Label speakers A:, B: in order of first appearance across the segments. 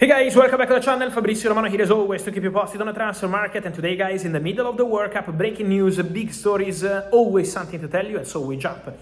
A: Hey guys, welcome back to the channel. Fabrizio Romano here as always to keep you posted on the transfer market. And today, guys, in the middle of the World Cup, breaking news, big stories, always something to tell you. And so we jump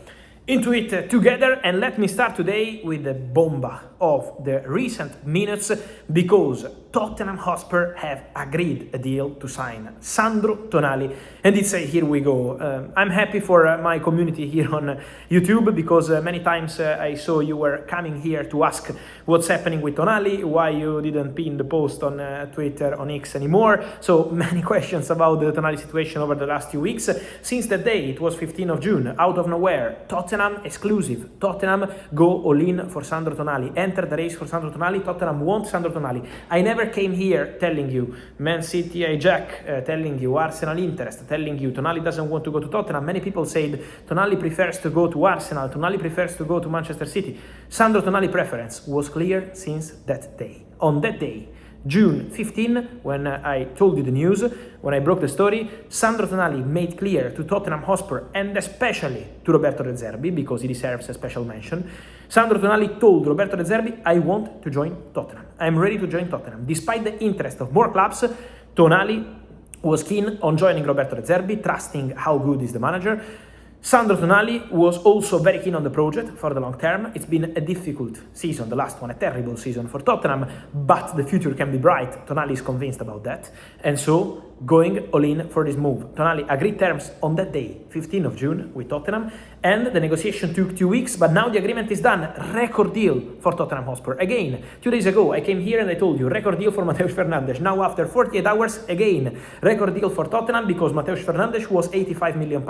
A: into it together. And let me start today with the Bomba of the recent minutes, because Tottenham Hotspur have agreed a deal to sign Sandro Tonali. And it's here we go. I'm happy for my community here on YouTube, because many times I saw you were coming here to ask what's happening with Tonali, why you didn't pin the post on Twitter, on X anymore. So many questions about the Tonali situation over the last few weeks. Since that day, it was 15th of June, out of nowhere, Tottenham exclusive. Tottenham go all in for Sandro Tonali. Enter the race for Sandro Tonali. Tottenham want Sandro Tonali. I never came here telling you Man City hijack, telling you Arsenal interest, telling you Tonali doesn't want to go to Tottenham. Many people said Tonali prefers to go to Arsenal, Tonali prefers to go to Manchester City. Sandro Tonali preference was clear since that day. On that day, June 15, when I told you the news, when I broke the story, Sandro Tonali made clear to Tottenham Hotspur, and especially to Roberto De Zerbi, because he deserves a special mention. Sandro Tonali told Roberto De Zerbi, I want to join Tottenham. I'm ready to join Tottenham. Despite the interest of more clubs, Tonali was keen on joining Roberto De Zerbi, trusting how good is the manager. Sandro Tonali was also very keen on the project for the long term. It's been a difficult season, the last one, a terrible season for Tottenham, but the future can be bright. Tonali is convinced about that. And so, going all in for this move. Tonali agreed terms on that day, 15th of June, with Tottenham, and the negotiation took 2 weeks, but now the agreement is done. Record deal for Tottenham Hotspur. Again, 2 days ago, I came here and I told you, record deal for Mateusz Fernandes. Now, after 48 hours, again, record deal for Tottenham, because Mateusz Fernandes was £85 million.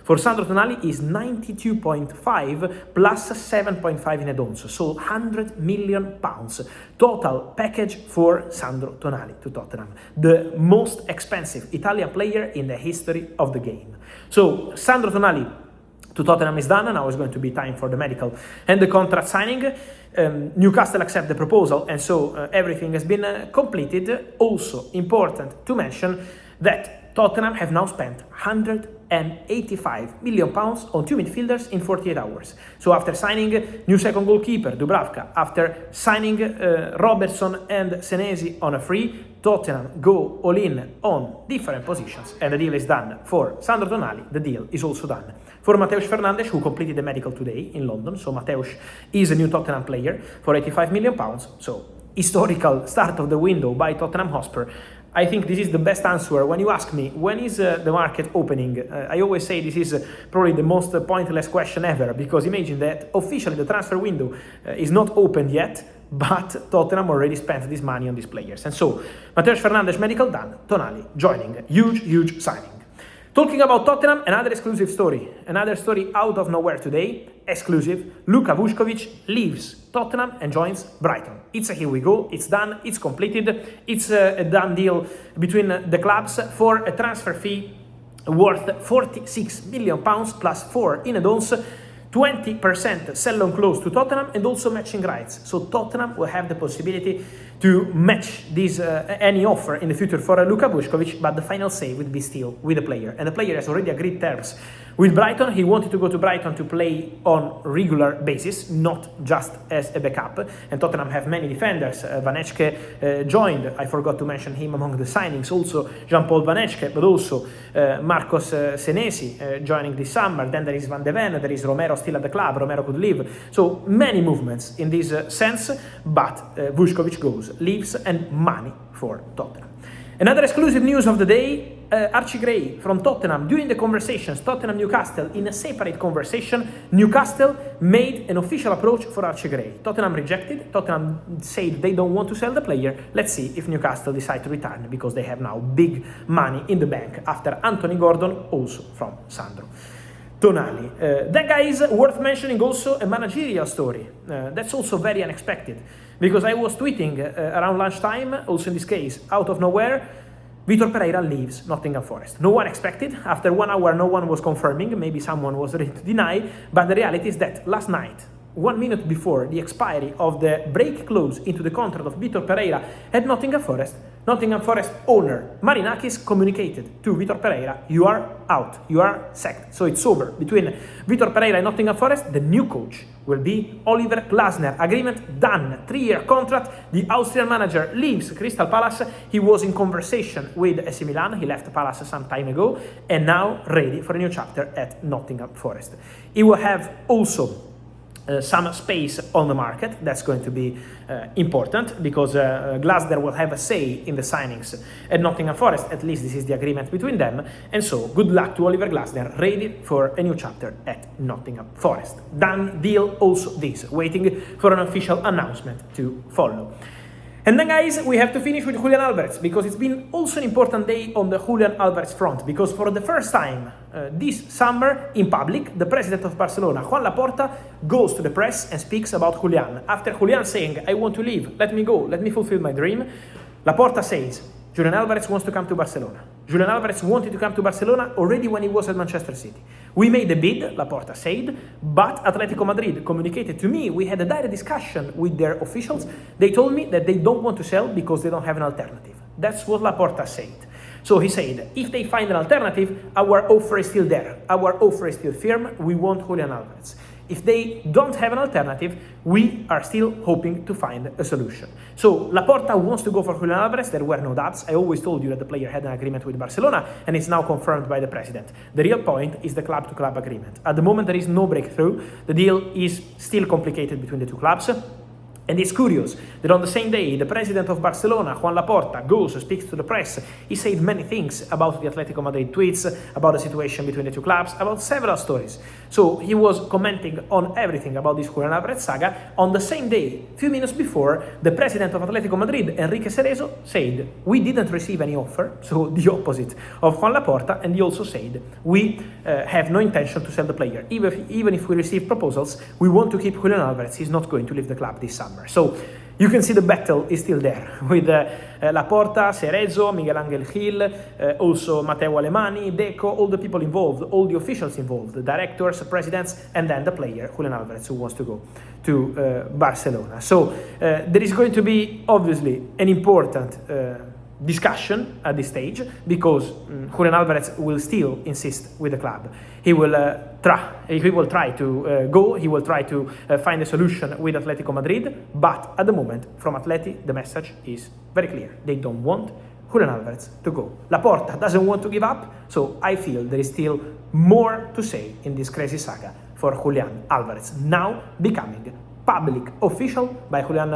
A: For Sandro Tonali is 92.5 plus 7.5 in add-ons, so £100 million total package for Sandro Tonali to Tottenham, the most expensive Italian player in the history of the game. So Sandro Tonali to Tottenham is done, and now it's going to be time for the medical and the contract signing. Newcastle accept the proposal, and so everything has been completed. Also important to mention that Tottenham have now spent £185 million on 2 midfielders in 48 hours. So after signing new second goalkeeper, Dubravka, after signing Robertson and Senesi on a free, Tottenham go all in on different positions, and the deal is done. For Sandro Tonali, the deal is also done. For Mateusz Fernandes, who completed the medical today in London, so Mateusz is a new Tottenham player for £85 million. So historical start of the window by Tottenham Hotspur. I think this is the best answer. When you ask me, when is the market opening? I always say this is probably the most pointless question ever, because imagine that officially the transfer window is not opened yet, but Tottenham already spent this money on these players. And so, Mateusz Fernandes medical done, Tonali joining, huge signing. Talking about Tottenham, another exclusive story. Another story out of nowhere today, exclusive. Vuskovic leaves Tottenham and joins Brighton. It's a here we go, it's done, it's completed. It's a done deal between the clubs for a transfer fee worth £46 million plus 4 in add-ons, 20% sell-on clause to Tottenham, and also matching rights. So Tottenham will have the possibility to match this any offer in the future for Vuskovic, but the final say will be still with the player. And the player has already agreed terms with Brighton. He wanted to go to Brighton to play on regular basis, not just as a backup. And Tottenham have many defenders. Vanecke joined. I forgot to mention him among the signings. Also Jean-Paul Vanecke, but also Marcos Senesi joining this summer. Then there is Van de Ven. There is Romero still at the club. Romero could leave. So many movements in this sense, but Vuskovic goes, leaves, and money for Tottenham. Another exclusive news of the day, Archie Gray from Tottenham. During the conversations, Tottenham-Newcastle, in a separate conversation, Newcastle made an official approach for Archie Gray. Tottenham rejected. Tottenham said they don't want to sell the player. Let's see if Newcastle decide to return, because they have now big money in the bank after Anthony Gordon, also from Sandro Tonali. Then, guys, worth mentioning also a managerial story. That's also very unexpected, because I was tweeting around lunchtime, also in this case, out of nowhere, Vitor Pereira leaves Nottingham Forest. No one expected. After 1 hour, no one was confirming. Maybe someone was ready to deny. But the reality is that last night, 1 minute before the expiry of the break clause into the contract of Vitor Pereira at Nottingham Forest owner Marinakis communicated to Vitor Pereira, you are out, you are sacked. So it's over between Vitor Pereira and Nottingham Forest. The new coach will be Oliver Glasner. Agreement done, 3-year contract. The Austrian manager leaves Crystal Palace. He was in conversation with AC Milan. He left Palace some time ago and now ready for a new chapter at Nottingham Forest. He will have also some space on the market. That's going to be important because Glasner will have a say in the signings at Nottingham Forest. At least this is the agreement between them. And so good luck to Oliver Glasner, ready for a new chapter at Nottingham Forest. Done deal also this, waiting for an official announcement to follow. And then guys, we have to finish with Julián Álvarez, because it's been also an important day on the Julián Álvarez front, because for the first time this summer in public, the president of Barcelona, Joan Laporta, goes to the press and speaks about Julián. After Julián saying, I want to leave, let me go, let me fulfill my dream, Laporta says, Julián Álvarez wants to come to Barcelona. Julián Álvarez wanted to come to Barcelona already when he was at Manchester City. We made a bid, Laporta said, but Atletico Madrid communicated to me, we had a direct discussion with their officials. They told me that they don't want to sell because they don't have an alternative. That's what Laporta said. So he said, if they find an alternative, our offer is still there. Our offer is still firm. We want Julián Álvarez. If they don't have an alternative, we are still hoping to find a solution. So Laporta wants to go for Julián Álvarez. There were no doubts. I always told you that the player had an agreement with Barcelona, and it's now confirmed by the president. The real point is the club-to-club agreement. At the moment, there is no breakthrough. The deal is still complicated between the two clubs. And it's curious that on the same day, the president of Barcelona, Joan Laporta, goes, speaks to the press. He said many things about the Atletico Madrid tweets, about the situation between the two clubs, about several stories. So he was commenting on everything about this Julián Álvarez saga. On the same day, a few minutes before, the president of Atletico Madrid, Enrique Cerezo, said, we didn't receive any offer, so the opposite of Joan Laporta, and he also said, we have no intention to sell the player. Even if we receive proposals, we want to keep Julián Álvarez. He's not going to leave the club this summer. So you can see the battle is still there with Laporta, Cerezo, Miguel Angel Gil, also Matteo Alemany, Deco, all the people involved, all the officials involved, the directors, presidents, and then the player, Julián Álvarez, who wants to go to Barcelona. So there is going to be obviously an important discussion at this stage, because Julián Álvarez will still insist with the club. He will try to go, he will try to find a solution with Atletico Madrid, but at the moment, from Atleti, the message is very clear. They don't want Julián Álvarez to go. Laporta doesn't want to give up, so I feel there is still more to say in this crazy saga for Julián Álvarez, now becoming public official by Julián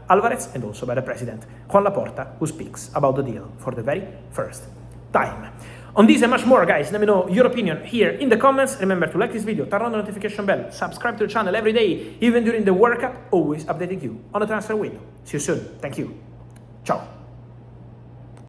A: Álvarez and also by the president, Joan Laporta, who speaks about the deal for the very first time. On this and much more, guys, let me know your opinion here in the comments. Remember to like this video, turn on the notification bell, subscribe to the channel every day, even during the World Cup, always updating you on the transfer window. See you soon. Thank you. Ciao.